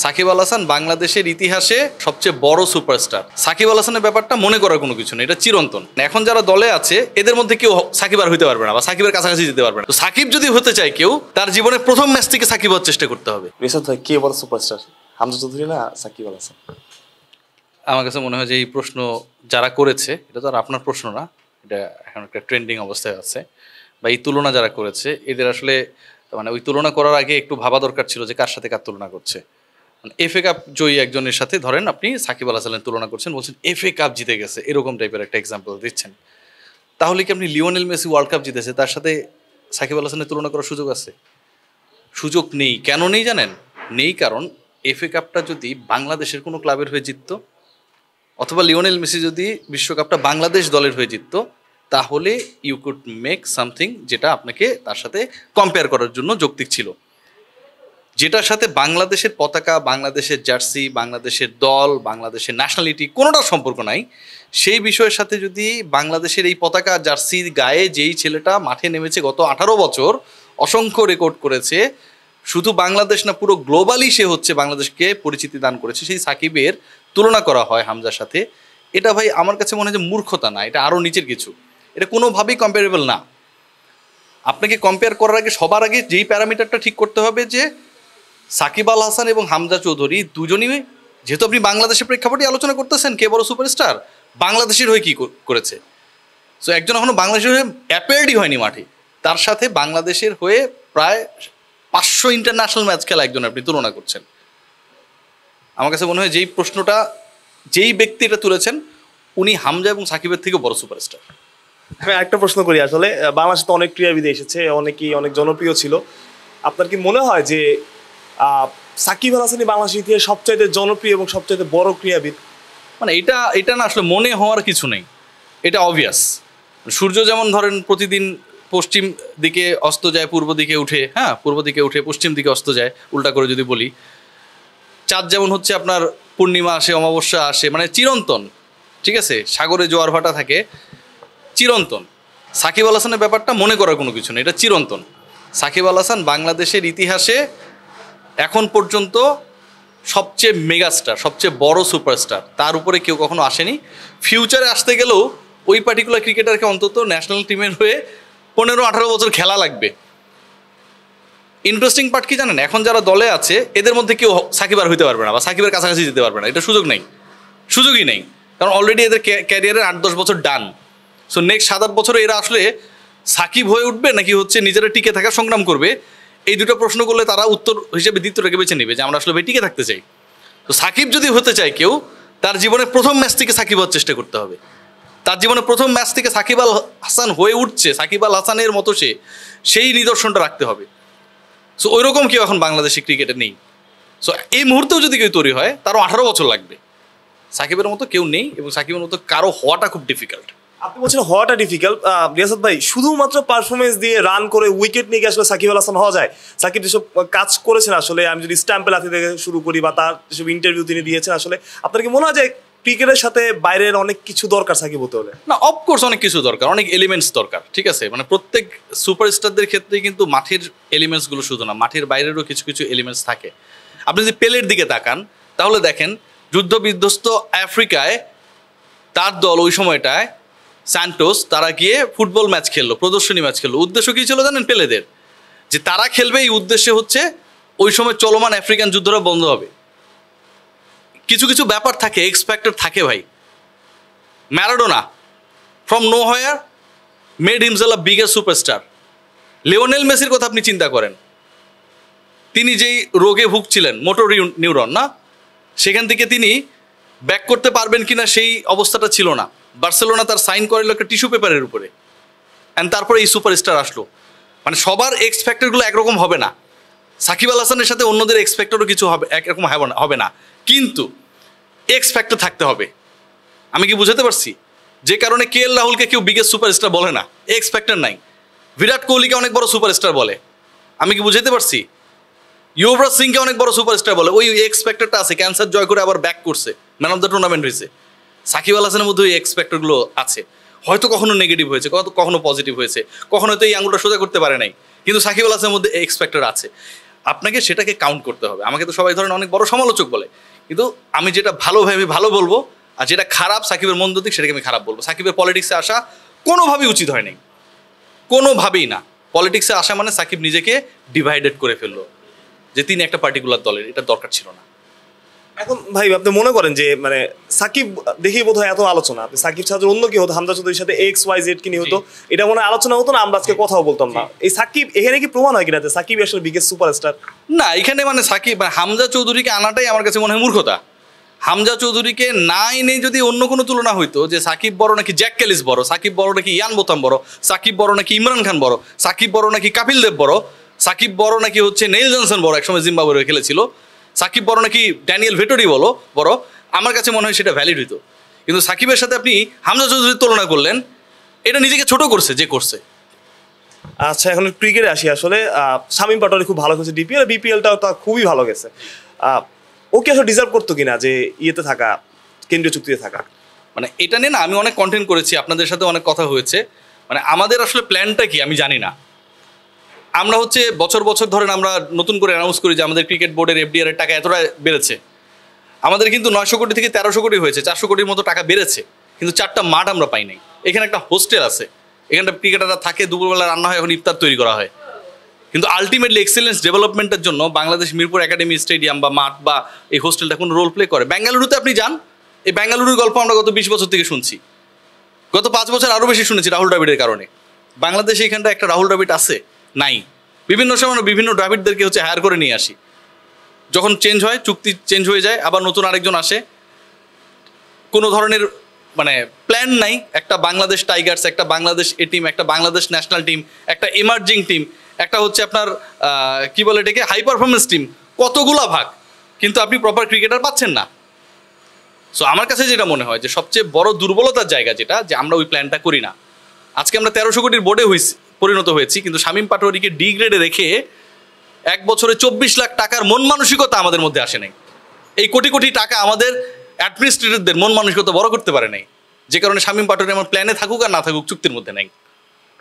সাকিব আল হাসান বাংলাদেশের ইতিহাসে সবচেয়ে বড় সুপারস্টার। সাকিব আল হাসানের ব্যাপারটা মনে করার কোনো কিছু নেই, এটা চিরন্তন। এখন যারা দলে আছে এদের মধ্যে কেউ সাকিব আর হইতে পারবে না বা সাকিবের কাছাকাছি যেতে পারবে না। তো সাকিব যদি হতে চায় কেউ, তার জীবনের প্রথম ম্যাচ থেকে সাকিব হওয়ার চেষ্টা করতে হবে। রিশাদ ভাই কে বড় সুপারস্টার, হামজা চৌধুরী না সাকিব আল হাসান? আমার কাছে মনে হয় যে এই প্রশ্ন যারা করেছে, এটা তো আর আপনার প্রশ্ন না, এটা এখন একটা ট্রেন্ডিং অবস্থায় আছে, বা এই তুলনা যারা করেছে এদের আসলে মানে ওই তুলনা করার আগে একটু ভাবা দরকার ছিল যে কার সাথে কার তুলনা করছে। এফএ কাপ জয়ী একজনের সাথে ধরেন আপনি সাকিব আল হাসানের তুলনা করছেন, বলছেন এফএ কাপ জিতে গেছে, এরকম টাইপের একটা এক্সাম্পল দিচ্ছেন। তাহলে কি আপনি লিওনেল মেসি ওয়ার্ল্ড কাপ জিতেছে তার সাথে সাকিব আল হাসানের তুলনা করার সুযোগ আছে? সুযোগ নেই। কেন নেই জানেন? নেই কারণ এফএ কাপটা যদি বাংলাদেশের কোনো ক্লাবের হয়ে জিততো, অথবা লিওনেল মেসি যদি বিশ্বকাপটা বাংলাদেশ দলের হয়ে জিততো, তাহলে ইউ কুড মেক সামথিং যেটা আপনাকে তার সাথে কম্পেয়ার করার জন্য যৌক্তিক ছিল। যেটার সাথে বাংলাদেশের পতাকা, বাংলাদেশের জার্সি, বাংলাদেশের দল, বাংলাদেশের ন্যাশনালিটি কোনোটার সম্পর্ক নাই, সেই বিষয়ের সাথে যদি বাংলাদেশের এই পতাকা জার্সি গায়ে যেই ছেলেটা মাঠে নেমেছে গত 18 বছর, অসংখ্য রেকর্ড করেছে, শুধু বাংলাদেশ না পুরো গ্লোবালি সে হচ্ছে বাংলাদেশকে পরিচিতি দান করেছে, সেই সাকিবের তুলনা করা হয় হামজার সাথে, এটা ভাই আমার কাছে মনে হয় যে মূর্খতা না, এটা আরও নিচের কিছু। এটা কোনোভাবেই কম্পেয়ারেবল না। আপনাকে কম্পেয়ার করার আগে সবার আগে যেই প্যারামিটারটা ঠিক করতে হবে যে সাকিব আল হাসান এবং হামজা চৌধুরী দুজনই, যেহেতু আপনি বাংলাদেশের প্রেক্ষাপটে আলোচনা করতেছেন কে বড় সুপারস্টার, বাংলাদেশের হয়ে কী করেছে। সো একজন এখনও বাংলাদেশের হয়ে অ্যাপেয়ার্ডই হয়নি মাঠে, তার সাথে বাংলাদেশের হয়ে প্রায় 500 ইন্টারন্যাশনাল ম্যাচ খেলা একজন আপনি তুলনা করছেন। আমার কাছে মনে হয় যেই প্রশ্নটা যেই ব্যক্তিটা তুলেছেন উনি হামজা এবং সাকিবের থেকে বড় সুপারস্টার। আমি একটা প্রশ্ন করি, আসলে বাংলাদেশে তো অনেক ক্রীড়াবিদ এসেছে, অনেকেই অনেক জনপ্রিয় ছিল। আপনার কি মনে হয় যে সাকিব আল হাসানই বাংলাদেশের ইতিহাসে সবচাইতে জনপ্রিয় এবং সবচাইতে বড় ক্রীড়াবিদ? মানে এটা না আসলে মনে হওয়ার কিছু নেই, এটা অবভিয়াস। সূর্য যেমন ধরেন প্রতিদিন পশ্চিম দিকে অস্ত যায়, পূর্ব দিকে উঠে, হ্যাঁ পূর্ব দিকে উঠে পশ্চিম দিকে অস্ত যায়, উল্টা করে যদি বলি। চাঁদ যেমন হচ্ছে আপনার পূর্ণিমা আসে, অমাবস্যা আসে, মানে চিরন্তন, ঠিক আছে? সাগরে জোয়ার ভাটা থাকে, চিরন্তন। সাকিব আল হাসানের ব্যাপারটা মনে করার কোনো কিছু নেই, এটা চিরন্তন। সাকিব আল হাসান বাংলাদেশের ইতিহাসে এখন পর্যন্ত সবচেয়ে মেগাস্টার, সবচেয়ে বড় সুপারস্টার, তার উপরে কেউ কখনো আসেনি। ফিউচারে আসতে গেলেও ওই পার্টিকুলার ক্রিকেটারকে অন্তত ন্যাশনাল টিমের হয়ে 15-18 বছর খেলা লাগবে। ইন্টারেস্টিং পার্ট কি জানেন? এখন যারা দলে আছে এদের মধ্যে কেউ সাকিব আর হইতে পারবে না বা সাকিবের কাছাকাছি যেতে পারবে না, এটা সুযোগই নেই। কারণ অলরেডি এদের ক্যারিয়ারের 8-10 বছর ডান। সো নেক্সট 7-8 বছরে এরা আসলে সাকিব হয়ে উঠবে নাকি হচ্ছে নিজেরা টিকে থাকার সংগ্রাম করবে, এই দুটো প্রশ্ন করলে তারা উত্তর হিসেবে দ্বিতীয়টাকে বেছে নেবে যে আমরা আসলে টিকে থাকতে চাই। তো সাকিব যদি হতে চায় কেউ, তার জীবনের প্রথম ম্যাচ থেকে সাকিব হওয়ার চেষ্টা করতে হবে। তার জীবনের প্রথম ম্যাচ থেকে সাকিব আল হাসান হয়ে উঠছে, সাকিব আল হাসানের মতো সেই নিদর্শনটা রাখতে হবে। সো ওই রকম কেউ এখন বাংলাদেশি ক্রিকেটে নেই। সো এই মুহূর্তেও যদি কেউ তৈরি হয় তারও 18 বছর লাগবে। সাকিবের মতো কেউ নেই এবং সাকিবের মতো কারো হওয়াটা খুব ডিফিকাল্ট। আপনি বলছেন হওয়াটা ডিফিকাল্ট। রিয়াসাত ভাই, শুধুমাত্র পারফরমেন্স দিয়ে রান করে উইকেট নিয়ে আসলে সাকিব আল হাসান হওয়া যায়? সাকিব যেসব কাজ করেছেন, আসলে আমি যদি স্ট্যাম্পে লাথি থেকে শুরু করি বা তার যেসব ইন্টারভিউ তিনি দিয়েছেন, আসলে আপনার কি মনে হয় যে ক্রিকেটের সাথে বাইরের অনেক কিছু দরকার সাকিব হতে হলে? না, অফকোর্স অনেক কিছু দরকার, অনেক এলিমেন্টস দরকার, ঠিক আছে? মানে প্রত্যেক সুপারস্টারদের ক্ষেত্রে কিন্তু মাঠের এলিমেন্টসগুলো শুধু না, মাঠের বাইরেরও কিছু কিছু এলিমেন্টস থাকে। আপনি যদি পেলের দিকে তাকান তাহলে দেখেন যুদ্ধ বিধ্বস্ত আফ্রিকায় তার দল ওই সময়টায় স্যান্টোস, তারা গিয়ে ফুটবল ম্যাচ খেললো, প্রদর্শনী ম্যাচ খেললো। উদ্দেশ্য কী ছিল জানেন পেলেদের? যে তারা খেলবে, এই উদ্দেশ্যে হচ্ছে ওই সময় চলমান আফ্রিকান যুদ্ধটা বন্ধ হবে। কিছু কিছু ব্যাপার থাকে, এক্সপেক্টেড থাকে ভাই। Maradona from know where made himself a biggest superstar. Lionel মেসির কথা আপনি চিন্তা করেন, তিনি যেই রোগে ভুগছিলেন, মোটর নিউরন না, সেখান থেকে তিনি ব্যাক করতে পারবেন কিনা সেই অবস্থাটা ছিল না। বার্সেলোনা তার সাইন করালো একটা টিস্যু পেপারের উপরে, অ্যান্ড তারপরে এই সুপারস্টার আসলো। মানে সবার এক্সপেক্টেডগুলো একরকম হবে না। সাকিব আল হাসানের সাথে অন্যদের এক্সপেক্টেডও কিছু হবে একরকম হবে না, কিন্তু এক্সপেক্টেড থাকতে হবে। আমি কি বুঝাতে পারছি? যে কারণে KL রাহুলকে কেউ বিগেস্ট সুপারস্টার বলে না, এক্সপেক্টেড নাই। বিরাট কোহলিকে অনেক বড় সুপারস্টার বলে, আমি কি বুঝাতে পারছি? যুবরাজ সিংকে অনেক বড় সুপারস্টার বলে, ওই এক্সপেক্টেডটা আছে। ক্যান্সার জয় করে আবার ব্যাক করছে, ম্যান অফ দ্য টুর্নামেন্ট হয়েছে। সাকিব আল হাসানের মধ্যে ওই এক্সপেক্টেডগুলো আছে। হয়তো কখনো নেগেটিভ হয়েছে, কখনো পজিটিভ হয়েছে, কখনো হয়তো এই আঙুলটা সোজা করতে পারে নাই, কিন্তু সাকিব আল হাসানের মধ্যে এক্সপেক্টেড আছে। আপনাকে সেটাকে কাউন্ট করতে হবে। আমাকে তো সবাই ধরেন অনেক বড় সমালোচক বলে, কিন্তু আমি যেটা ভালো ভাই আমি ভালো বলবো, আর যেটা খারাপ সাকিবের মন্দ দিক সেটাকে আমি খারাপ বলবো। সাকিবের পলিটিক্সে আসা কোনোভাবেই উচিত হয়নি, কোনোভাবেই না। পলিটিক্সে আসা মানে সাকিব নিজেকে ডিভাইডেড করে ফেললো, যে তিনি একটা পার্টিকুলার দলের, এটা দরকার ছিল না। এখন ভাই আপনি মনে করেন যে মানে সাকিব দেখেই বোধ হয় এত আলোচনা, আপনি সাকিব ছাড়া অন্য কি হতো, হামজা চৌধুরীর সাথে XYZ কি নিয়ে হতো, এটা মনে হয় আলোচনা হতো না, আমরা আজকে কথাও বলতাম না। এই সাকিব এখানে কি প্রমাণ হয় কিনা যে সাকিব আসলে বিগেস্ট সুপারস্টার? না, এখানে মানে সাকিব হামজা চৌধুরীকে আনাটাই আমার কাছে মনে হয় মূর্খতা। হামজা চৌধুরীকে না এনে যদি অন্য কোনো তুলনা হইতো, যে সাকিব বড় নাকি জ্যাক ক্যালিস বড়, সাকিব বড় নাকি ইয়ান বোতাম বড়, সাকিব বড় নাকি ইমরান খান বড়, সাকিব বড় নাকি কাপিল দেব বড়, সাকিব বড় নাকি হচ্ছে নেইল জনসন বড়, একসময় জিম্বাবুয়ে হয়ে খেলেছিল, সাকিব বড় নাকি ড্যানিয়েল ভেটরি বড়, আমার কাছে মনে হয় সেটা ভ্যালিড হইতো। কিন্তু সাকিবের সাথে আপনি হামজা চৌধুরীর তুলনা করলেন, এটা নিজেকে ছোট করছে যে করছে। আচ্ছা, এখন ক্রিকেটে আসি। আসলে শামীম পাটোয়ারি খুব ভালো খেলছে বিপিএলটাও তা খুবই ভালো গেছে। ও কি আসলে ডিজার্ভ করতো কিনা যে ইয়েতে থাকা, কেন্দ্রীয় চুক্তিতে থাকা? মানে এটা নিয়ে না আমি অনেক কন্টেন্ট করেছি, আপনাদের সাথে অনেক কথা হয়েছে। মানে আমাদের আসলে প্ল্যানটা কি আমি জানি না। আমরা হচ্ছে বছর বছর ধরেন আমরা নতুন করে অ্যানাউন্স করি যে আমাদের ক্রিকেট বোর্ডের FDR এর টাকা এতটা বেড়েছে। আমাদের কিন্তু 900 কোটি থেকে 1300 কোটি হয়েছে, 400 কোটির মতো টাকা বেড়েছে, কিন্তু 4টা মাঠ আমরা পাই নাই। এখানে একটা হোস্টেল আছে, এখানটা ক্রিকেটাররা থাকে, দুপুরবেলা রান্না হয়, এখন ইফতার তৈরি করা হয়। কিন্তু আলটিমেটলি এক্সেলেন্স ডেভেলপমেন্টের জন্য বাংলাদেশ মিরপুর একাডেমি স্টেডিয়াম বা মাঠ বা এই হোস্টেলটা কোনো রোল প্লে করে? বেঙ্গালুরুতে আপনি যান, এই বেঙ্গালুরুর গল্প আমরা গত 20 বছর থেকে শুনছি, গত 5 বছর আরও বেশি শুনেছি রাহুল দ্রাবিড়ের কারণে। বাংলাদেশে এখানটা একটা রাহুল দ্রাবিড় আছে নাই। বিভিন্ন সময় বিভিন্ন দ্রাবিড়দেরকে হচ্ছে হায়ার করে নিয়ে আসি, যখন চেঞ্জ হয়, চুক্তি চেঞ্জ হয়ে যায়, আবার নতুন আরেকজন আসে, কোনো ধরনের মানে প্ল্যান নাই। একটা বাংলাদেশ টাইগার্স, একটা বাংলাদেশ এ টিম, একটা বাংলাদেশ ন্যাশনাল টিম, একটা এমার্জিং টিম, একটা হচ্ছে আপনার কি বলে এটাকে হাই পারফরমেন্স টিম, কতগুলা ভাগ, কিন্তু আপনি প্রপার ক্রিকেটার পাচ্ছেন না। সো আমার কাছে যেটা মনে হয় যে সবচেয়ে বড় দুর্বলতার জায়গা যেটা, যে আমরা ওই প্ল্যানটা করি না। আজকে আমরা 1300 কোটির বোর্ডে পরিণত হয়েছি, কিন্তু শামীম পাটোয়ারিকে ডি গ্রেডে রেখে 1 বছরে 24 লাখ টাকার মন মানসিকতা আমাদের মধ্যে আসে নাই। এই কোটি কোটি টাকা আমাদের অ্যাডমিনিস্ট্রেটরদের মন মানসিকতা বড় করতে পারে নাই, যে কারণে শামীম পাটোয়ারি আমার প্ল্যানে থাকুক আর না থাকুক চুক্তির মধ্যে নাই।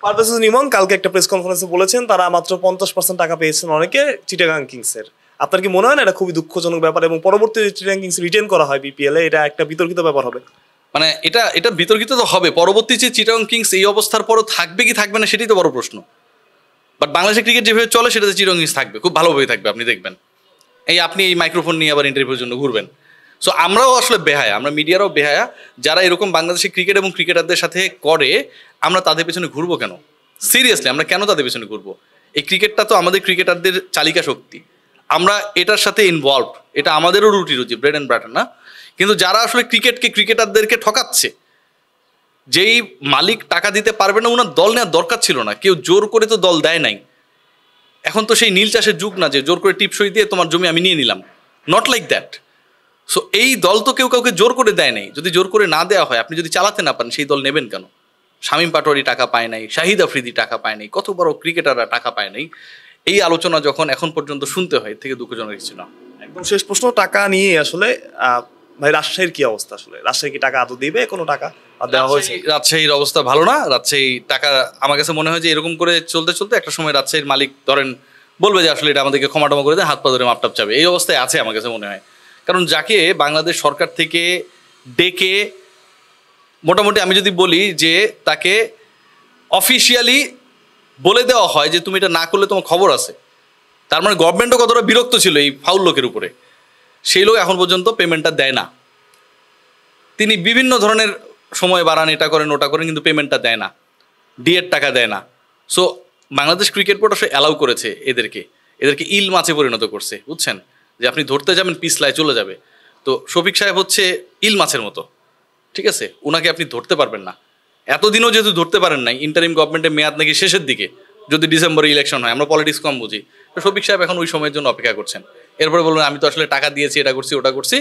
পারভেজ হোসেন ইমন কালকে একটা প্রেস কনফারেন্সে বলেছেন তারা মাত্র 50% টাকা পেয়েছেন অনেকে চিটাগাং কিংসের। আপনার কি মনে হয় না এটা খুবই দুঃখজনক ব্যাপার, এবং পরবর্তী চিটাগাং কিংস রিটেন করা হয় বিপিএল এ, এটা একটা বিতর্কিত ব্যাপার হবে? মানে এটা বিতর্কিত তো হবে। পরবর্তী যে চিটাগাং কিংস এই অবস্থার পরও থাকবে কি থাকবে না সেটাই তো বড় প্রশ্ন। বাট বাংলাদেশের ক্রিকেট যেভাবে চলে সেটাতে চিটাগাং কিংস থাকবে, খুব ভালোভাবে থাকবে, আপনি দেখবেন। আপনি এই মাইক্রোফোন নিয়ে আবার ইন্টারভিউর জন্য ঘুরবেন। সো আমরাও আসলে বেহায়া, আমরা মিডিয়ারাও বেহায়া, যারা এরকম বাংলাদেশের ক্রিকেট এবং ক্রিকেটারদের সাথে করে, আমরা তাদের পেছনে ঘুরবো কেন? সিরিয়াসলি আমরা কেন তাদের পেছনে ঘুরবো? এই ক্রিকেটটা তো আমাদের ক্রিকেটারদের চালিকা শক্তি, আমরা এটার সাথে ইনভলভ, এটা আমাদেরও রুটি রুজি, ব্রেড অ্যান্ড বাটার না। কিন্তু যারা আসলে ক্রিকেটারদেরকে ঠকাচ্ছে, যেই মালিক টাকা দিতে পারবে না, ওনার দল নেওয়ার দরকার ছিল না, কেউ জোর করে তো দল দেয় নাই। এখন তো সেই নীল চাষের যুগ না যে জোর করে টিপসই দিয়ে তোমার জমি আমি নিয়ে নিলাম, নট লাইক দ্যাট। সো এই দল তো কেউ কাউকে জোর করে দেয় নাই। যদি জোর করে না দেওয়া হয়, আপনি যদি চালাতে না পারেন, সেই দল নেবেন কেন? শামীম পাটোয়ারি টাকা পায় নাই, শাহিদ আফ্রিদি টাকা পায় নাই, কত বড় ক্রিকেটাররা টাকা পায় নাই। এই আলোচনা যখন এখন পর্যন্ত শুনতে হয়, এর থেকে দুঃখজনক কিছু না। একদম শেষ প্রশ্ন, টাকা নিয়ে আসলে ভাই রাজশাহীর কি অবস্থা? আসলে রাজশাহী কি টাকা আদৌ দিবে? কোনো টাকা দেওয়া হয়েছে? রাজশাহীর অবস্থা ভালো না। রাজশাহী টাকা, আমার কাছে মনে হয় যে এরকম করে চলতে চলতে একটা সময় রাজশাহীর মালিক ধরেন বলবে যে আসলে এটা আমাদেরকে ক্ষমাটমা করে দেয়, হাত পা ধরে মাপটাপ চাবে, এই অবস্থায় আছে আমার কাছে মনে হয়। কারণ যাকে বাংলাদেশ সরকার থেকে ডেকে মোটামুটি আমি যদি বলি যে তাকে অফিসিয়ালি বলে দেওয়া হয় যে তুমি এটা না করলে তোমার খবর আছে, তার মানে গভর্নমেন্টও কতটা বিরক্ত ছিল এই ফাউল লোকের উপরে। সেই লোক এখন পর্যন্ত পেমেন্টটা দেয় না। তিনি বিভিন্ন ধরনের সময় বাড়ান, এটা করেন ওটা করেন, কিন্তু পেমেন্টটা দেয় না, ডিএর টাকা দেয় না। সো বাংলাদেশ ক্রিকেট বোর্ড আসলে অ্যালাউ করেছে এদেরকে ইল মাছে পরিণত করছে, বুঝছেন? যে আপনি ধরতে যাবেন পিছলায় চলে যাবে। তো শফিক সাহেব হচ্ছে ইল মাছের মতো, ঠিক আছে? ওনাকে আপনি ধরতে পারবেন না। এতদিনও যেহেতু ধরতে পারেন নাই, ইন্টারিম গভর্নমেন্টের মেয়াদ নাকি শেষের দিকে, যদি ডিসেম্বরে ইলেকশন হয়, আমরা পলিটিক্স কম বুঝি, তো শফিক সাহেব এখন ওই সময়ের জন্য অপেক্ষা করছেন। এরপরে বলবেন আমি তো আসলে টাকা দিয়েছি, এটা করছি ওটা করছি।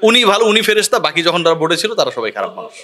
উনি ভালো, উনি ফেরেশতা, বাকি যখন তারা ভোটে ছিল তারা সবাই খারাপ মানুষ।